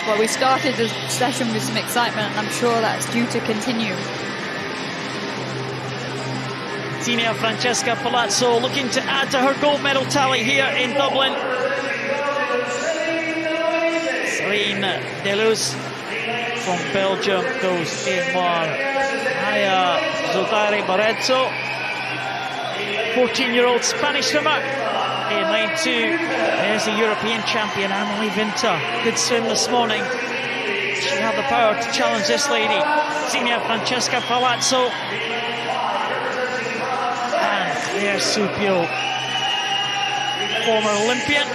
Well, we started the session with some excitement, and I'm sure that's due to continue. Xenia Francesca Palazzo looking to add to her gold medal tally here in Dublin. Celine Deleuze from Belgium goes in one. Aya Zodare Barezzo, 14-year-old Spanish swimmer, in lane 2. There's the European champion Amalie Vinther. Good swim this morning. She had the power to challenge this lady, Xenia Francesca Palazzo. And there's Supiot, former Olympian,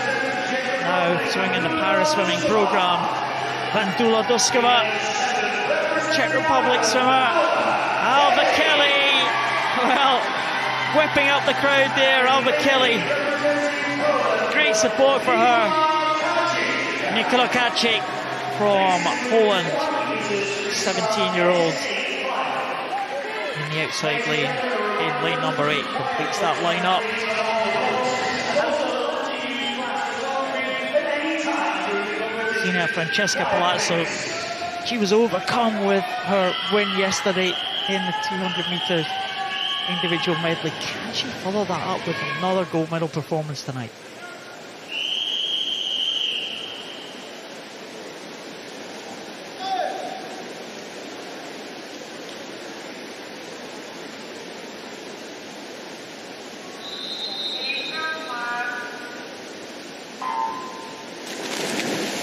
now swimming in the Paris swimming program. Vandula Duskova, Czech Republic swimmer. Alva Kelly, well, whipping up the crowd there. Alva Kelly, great support for her. Nikola Kacik from Poland, 17-year-old, in the outside lane, in lane number 8, completes that lineup. Xenia Francesca Palazzo, she was overcome with her win yesterday in the 200 metres individual medley. Can she follow that up with another gold medal performance tonight?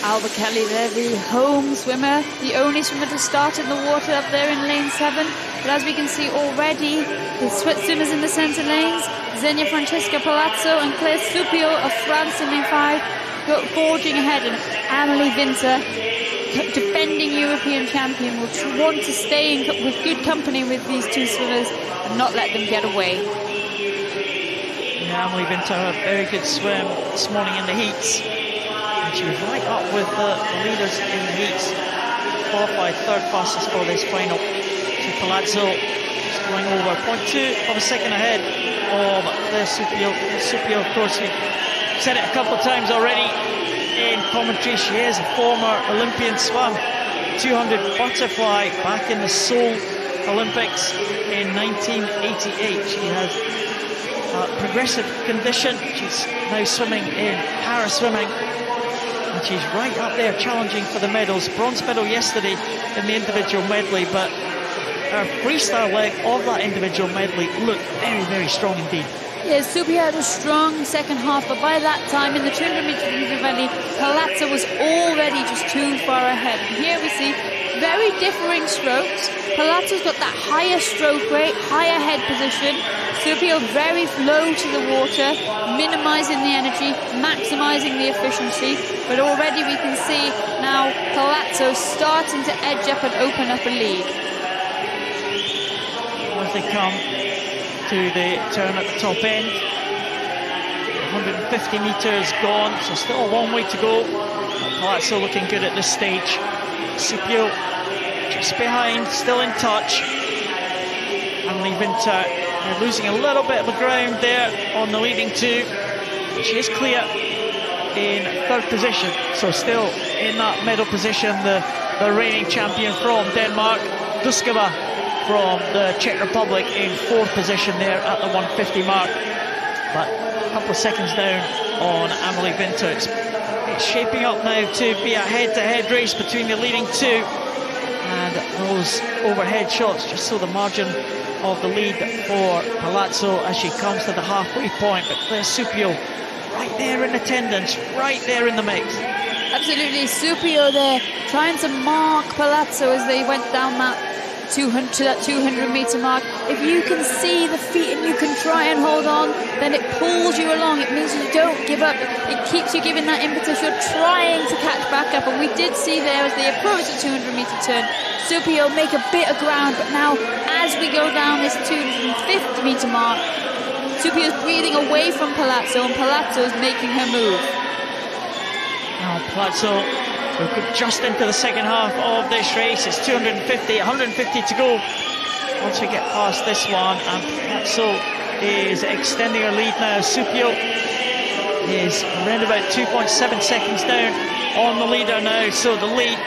Alva Kelly there, the home swimmer, the only swimmer to start in the water up there in lane 7. But as we can see already, the swimmers in the centre lanes, Xenia Francesca Palazzo and Claire Supiot of France in lane 5, forging ahead. And Amalie Vinther, defending European champion, will want to stay with good company with these two swimmers and not let them get away. Yeah, Amalie Vinther had a very good swim this morning in the heats. She was right up with the leaders in the heats. Qualified third fastest for this final. So Palazzo is going over 0.2 of a second ahead of the Supiot. Supiot, of course, we've said it a couple of times already in commentary. She is a former Olympian, swam 200 butterfly back in the Seoul Olympics in 1988. She has a progressive condition. She's now swimming in Paris swimming. And she's right up there challenging for the medals. Bronze medal yesterday in the individual medley, but her freestyle leg of that individual medley looked very, very strong indeed. Yes, Supiot had a strong second half, but by that time in the 200 metre medley, Palazzo was already just too far ahead. And here we see very differing strokes. Palazzo's got that higher stroke rate, higher head position. Supiot very low to the water, minimising the energy, maximising the efficiency. But already we can see now Palazzo starting to edge up and open up a lead. As they come to the turn at the top end, 150 metres gone, so still a long way to go. Palazzo looking good at this stage. Supiot just behind, still in touch. Amalie Vinther losing a little bit of ground there on the leading 2. She is clear in third position, so still in that medal position, the reigning champion from Denmark, Duskova from the Czech Republic, in fourth position there at the 150 mark. But a couple of seconds down on Amalie Vinther. It's shaping up now to be a head-to-head race between the leading 2, and those overhead shots just saw the margin of the lead for Palazzo as she comes to the halfway point. But there's Supiot right there in attendance, right there in the mix. Absolutely, Supiot there trying to mark Palazzo as they went down that 200 metre mark. If you can see the feet and you can try and hold on, then it pulls you along. It means you don't give up. It keeps you giving that impetus. You're trying to catch back up. And we did see there as they approach the 200 metre turn, Supiot make a bit of ground. But now as we go down this 250 metre mark, Supiot's breathing away from Palazzo, and Palazzo is making her move. Now Palazzo, we're just into the second half of this race. It's 250, 150 to go once we get past this one, and Palazzo is extending her lead now. Supiot is around about 2.7 seconds down on the leader now, so the lead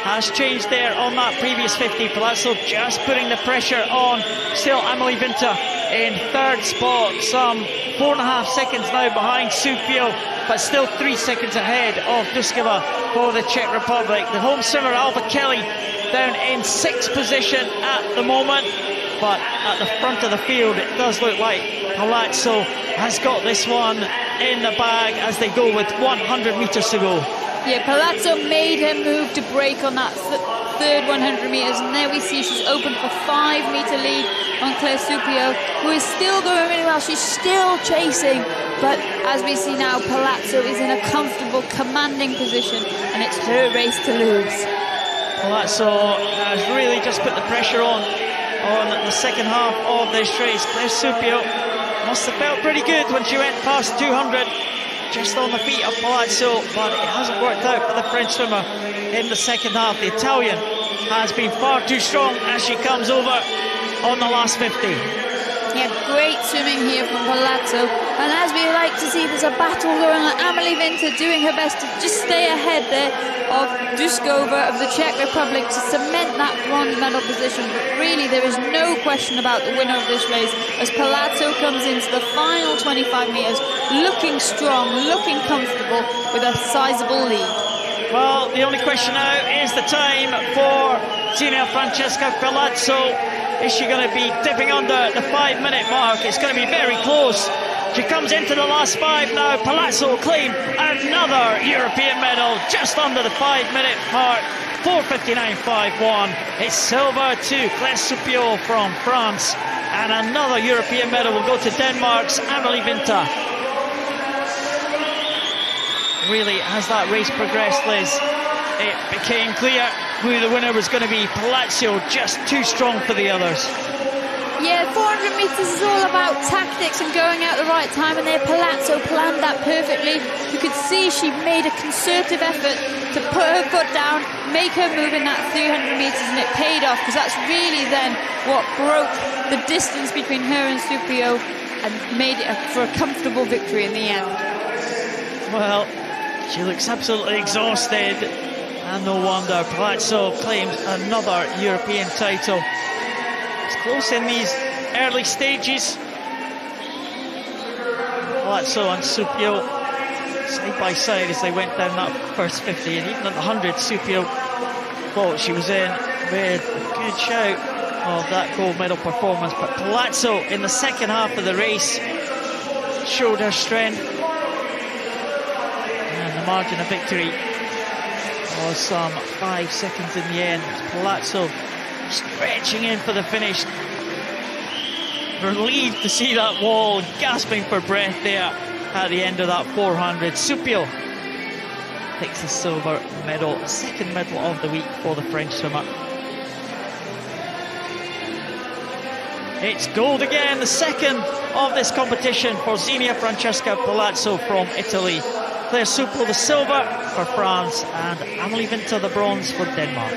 has changed there on that previous 50. Palazzo just putting the pressure on. Still Amalie Vinther in third spot, some 4.5 seconds now behind Supiot, but still 3 seconds ahead of Duskova for the Czech Republic. The home swimmer Alva Kelly down in 6th position at the moment, but at the front of the field it does look like Palazzo has got this one in the bag as they go with 100 metres to go. Yeah, Palazzo made her move to break on that third 100 metres, and there we see she's open for 5 metre lead on Claire Supiot, who is still going really well. She's still chasing, but as we see now, Palazzo is in a comfortable, commanding position, and it's her race to lose. Palazzo has really just put the pressure on the second half of this race. Claire Supiot must have felt pretty good when she went past 200, just on the feet of Palazzo, but it hasn't worked out for the French swimmer in the second half. The Italian has been far too strong as she comes over on the last 50. Yeah, great swimming here from Palazzo, and as we like to see, there's a battle going on. Amalie Vinther doing her best to just stay ahead there of Duskova of the Czech Republic to cement that bronze medal position, but really there is no question about the winner of this race as Palazzo comes into the final 25 metres looking strong, looking comfortable with a sizable lead. Well, the only question now is the time for Xenia Francesca Palazzo. Is she going to be dipping under the 5-minute mark? It's going to be very close. She comes into the last 5 now. Palazzo will claim another European medal just under the 5-minute mark. 4:59.51. It's silver to Claire Supiot from France, and another European medal will go to Denmark's Amalie Vinther. Really, as that race progressed, Liz, it became clear who the winner was going to be. Palazzo just too strong for the others. Yeah, 400 metres is all about tactics and going out the right time, and there Palazzo planned that perfectly. You could see she made a concerted effort to put her foot down, make her move in that 300 metres, and it paid off, because that's really then what broke the distance between her and Supiot and made it for a comfortable victory in the end. Well, she looks absolutely exhausted, and no wonder. Palazzo claims another European title. It's close in these early stages. Palazzo and Supiot side by side as they went down that first 50, and even at the 100, Supiot thought she was in with a good shout of that gold medal performance. But Palazzo in the second half of the race showed her strength, and the margin of victory was some 5 seconds in the end. Palazzo stretching in for the finish, relieved to see that wall, gasping for breath there at the end of that 400. Supiot takes the silver medal, second medal of the week for the French swimmer. It's gold again, the second of this competition for Xenia Francesca Palazzo from Italy. Claire Supiot the silver for France, and Amalie Vinther the bronze for Denmark.